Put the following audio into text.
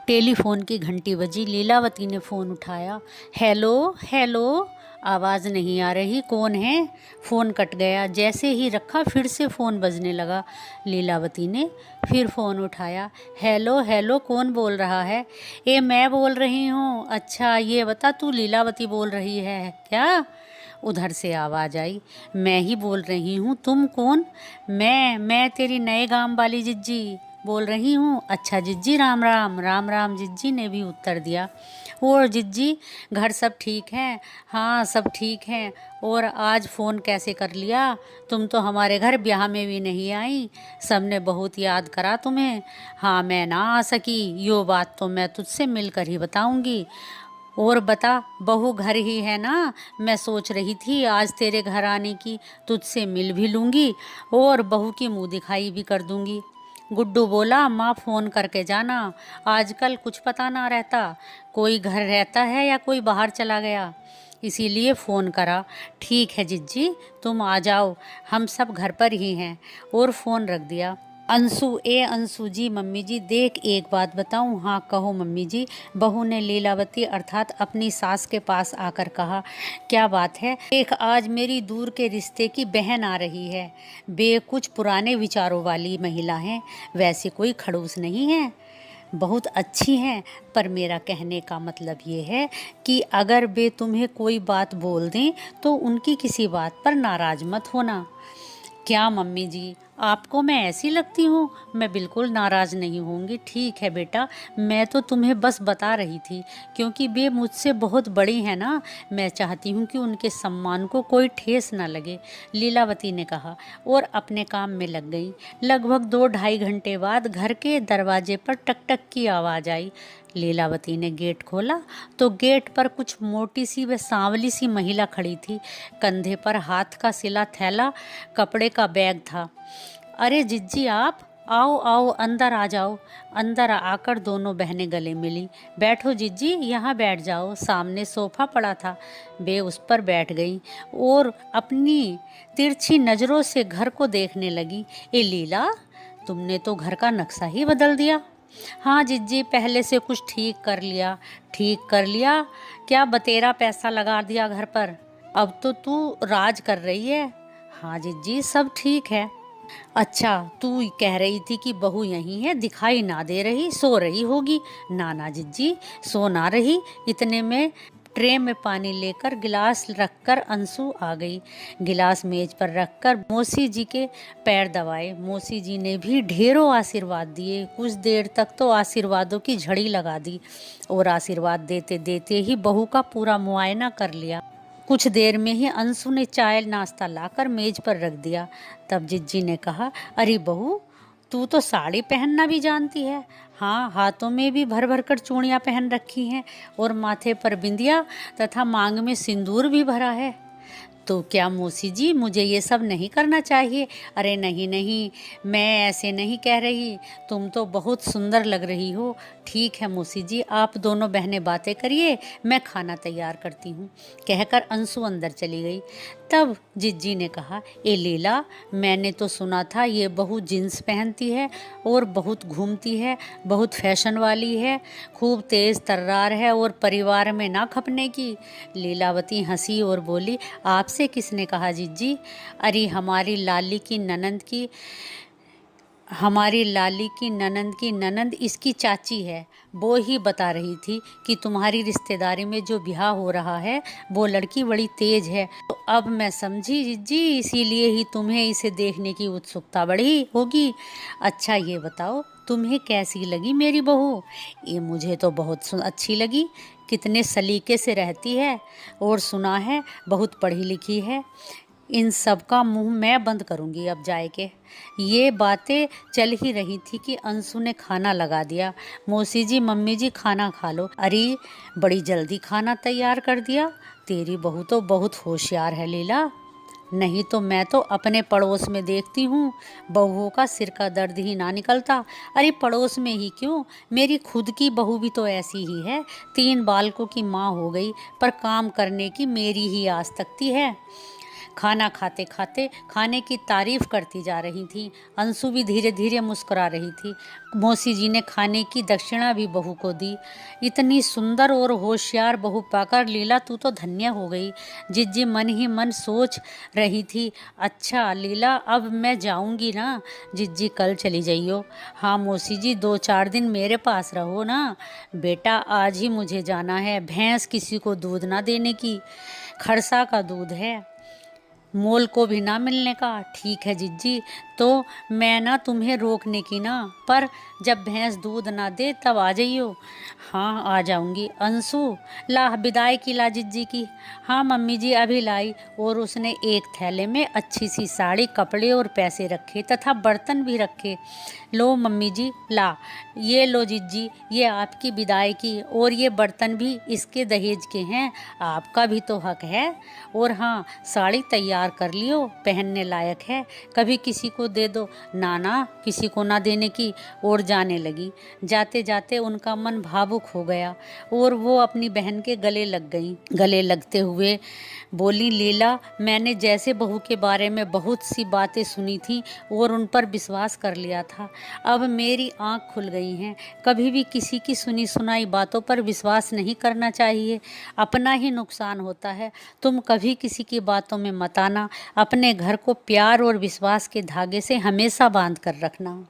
Telephone की घंटी बजी। लीलावती ने फ़ोन उठाया। हेलो हेलो, आवाज़ नहीं आ रही, कौन है? फ़ोन कट गया। जैसे ही रखा फिर से फ़ोन बजने लगा। लीलावती ने फिर फ़ोन उठाया। हेलो हेलो, कौन बोल रहा है? मैं बोल रही हूँ। अच्छा ये बता, तू लीलावती बोल रही है क्या? उधर से आवाज़ आई। मैं ही बोल रही हूँ, तुम कौन? मैं तेरी नए गांव वाली जिज्जी बोल रही हूँ। अच्छा जिज्जी, राम राम। राम राम, जिज्जी ने भी उत्तर दिया। और जिज्जी, घर सब ठीक है? हाँ सब ठीक है। और आज फ़ोन कैसे कर लिया? तुम तो हमारे घर ब्याह में भी नहीं आई। सबने बहुत याद करा तुम्हें। हाँ मैं ना आ सकी, यो बात तो मैं तुझसे मिलकर ही बताऊंगी। और बता, बहू घर ही है ना? मैं सोच रही थी आज तेरे घर आने की, तुझसे मिल भी लूँगी और बहू की मुँह दिखाई भी कर दूँगी। गुड्डू बोला, माँ फ़ोन करके जाना, आजकल कुछ पता ना रहता, कोई घर रहता है या कोई बाहर चला गया, इसीलिए फ़ोन करा। ठीक है जिज्जी, तुम आ जाओ, हम सब घर पर ही हैं। और फ़ोन रख दिया। अंशु, अंशु जी, मम्मी जी देख एक बात बताऊं? हाँ कहो मम्मी जी। बहू ने लीलावती अर्थात अपनी सास के पास आकर कहा। क्या बात है? देख आज मेरी दूर के रिश्ते की बहन आ रही है। बे कुछ पुराने विचारों वाली महिला है, वैसे कोई खड़ूस नहीं है, बहुत अच्छी हैं। पर मेरा कहने का मतलब ये है कि अगर वे तुम्हें कोई बात बोल दें तो उनकी किसी बात पर नाराज़ मत होना। क्या मम्मी जी, आपको मैं ऐसी लगती हूँ? मैं बिल्कुल नाराज़ नहीं होंगी। ठीक है बेटा, मैं तो तुम्हें बस बता रही थी क्योंकि वे मुझसे बहुत बड़ी हैं ना, मैं चाहती हूँ कि उनके सम्मान को कोई ठेस ना लगे, लीलावती ने कहा और अपने काम में लग गई। लगभग 2-2.5 घंटे बाद घर के दरवाजे पर टक टक की आवाज़ आई। लीलावती ने गेट खोला तो गेट पर कुछ मोटी सी व सांवली सी महिला खड़ी थी। कंधे पर हाथ का सिला थैला, कपड़े का बैग था। अरे जिज्जी आप, आओ आओ अंदर आ जाओ। अंदर आकर दोनों बहनें गले मिली। बैठो जिज्जी, यहाँ बैठ जाओ। सामने सोफा पड़ा था, वे उस पर बैठ गई और अपनी तिरछी नज़रों से घर को देखने लगी। ए लीला, तुमने तो घर का नक्शा ही बदल दिया। हाँ जिज्जी, पहले से कुछ ठीक कर लिया। ठीक कर लिया? क्या बतेरा पैसा लगा दिया घर पर? अब तो तू राज कर रही है। हाँ जिज्जी, सब ठीक है। अच्छा, तू कह रही थी कि बहू यहीं है, दिखाई ना दे रही, सो रही होगी। ना ना जिज्जी, सो ना रही। इतने में ट्रे में पानी लेकर गिलास रखकर अंशु आ गई। गिलास मेज पर रखकर मौसी जी के पैर दबाए। मौसी जी ने भी ढेरों आशीर्वाद दिए। कुछ देर तक तो आशीर्वादों की झड़ी लगा दी और आशीर्वाद देते देते ही बहू का पूरा मुआयना कर लिया। कुछ देर में ही अंशु ने चाय नाश्ता लाकर मेज पर रख दिया। तब जिज्जी ने कहा, अरे बहू, तू तो साड़ी पहनना भी जानती है। हाँ, हाथों में भी भर भर कर चूड़ियाँ पहन रखी हैं और माथे पर बिंदिया तथा मांग में सिंदूर भी भरा है। तो क्या मौसी जी, मुझे ये सब नहीं करना चाहिए? अरे नहीं नहीं, मैं ऐसे नहीं कह रही, तुम तो बहुत सुंदर लग रही हो। ठीक है मौसी जी, आप दोनों बहनें बातें करिए, मैं खाना तैयार करती हूँ, कहकर अंशु अंदर चली गई। तब जिज्जी ने कहा, ए लीला, मैंने तो सुना था ये बहू जींस पहनती है और बहुत घूमती है, बहुत फैशन वाली है, खूब तेज़ तर्रार है और परिवार में ना खपने की। लीलावती हंसी और बोली, आपसे किसने कहा जिज्जी? अरे हमारी लाली की ननंद इसकी चाची है, वो ही बता रही थी कि तुम्हारी रिश्तेदारी में जो ब्याह हो रहा है वो लड़की बड़ी तेज है। तो अब मैं समझी जिज्जी, इसीलिए ही तुम्हें इसे देखने की उत्सुकता बढ़ी होगी। अच्छा ये बताओ, तुम्हें कैसी लगी मेरी बहू? ये मुझे तो बहुत अच्छी लगी। कितने सलीके से रहती है और सुना है बहुत पढ़ी लिखी है। इन सब का मुंह मैं बंद करूंगी अब जाए के। ये बातें चल ही रही थी कि अंशु ने खाना लगा दिया। मौसी जी, मम्मी जी, खाना खा लो। अरे बड़ी जल्दी खाना तैयार कर दिया। तेरी बहू तो बहुत होशियार है लीला, नहीं तो मैं तो अपने पड़ोस में देखती हूँ, बहुओं का सिर का दर्द ही ना निकलता। अरे पड़ोस में ही क्यों, मेरी खुद की बहू भी तो ऐसी ही है, 3 बालकों की माँ हो गई पर काम करने की मेरी ही आस तकती है। खाना खाते खाते खाने की तारीफ करती जा रही थी। अंशु भी धीरे धीरे मुस्कुरा रही थी। मौसी जी ने खाने की दक्षिणा भी बहू को दी। इतनी सुंदर और होशियार बहू पाकर लीला तू तो धन्य हो गई। जिज्जी मन ही मन सोच रही थी। अच्छा लीला अब मैं जाऊंगी ना। जिज्जी कल चली जाइयो। हाँ मौसी जी 2-4 दिन मेरे पास रहो ना। बेटा आज ही मुझे जाना है। भैंस किसी को दूध ना देने की, खरसा का दूध है, मोल को भी ना मिलने का। ठीक है जिज्जी, तो मैं ना तुम्हें रोकने की ना, पर जब भैंस दूध ना दे तब आ जाइयो। हाँ आ जाऊंगी। अंशु ला विदाई की ला जिज्जी की। हाँ मम्मी जी अभी लाई। और उसने एक थैले में अच्छी सी साड़ी, कपड़े और पैसे रखे तथा बर्तन भी रखे। लो मम्मी जी ला, ये लो जिज्जी, ये आपकी विदाई की, और ये बर्तन भी इसके दहेज के हैं, आपका भी तो हक है। और हाँ साड़ी तैयार कर लियो, पहनने लायक है, कभी किसी को दे दो। नाना किसी को ना देने की। और जाने लगी। जाते जाते उनका मन भावुक हो गया और वो अपनी बहन के गले लग गई। गले लगते हुए बोली लीला, मैंने जैसे बहू के बारे में बहुत सी बातें सुनी थी और उन पर विश्वास कर लिया था, अब मेरी आंख खुल गई हैं। कभी भी किसी की सुनी सुनाई बातों पर विश्वास नहीं करना चाहिए, अपना ही नुकसान होता है। तुम कभी किसी की बातों में मत आना। अपने घर को प्यार और विश्वास के धागे से हमेशा बांध कर रखना।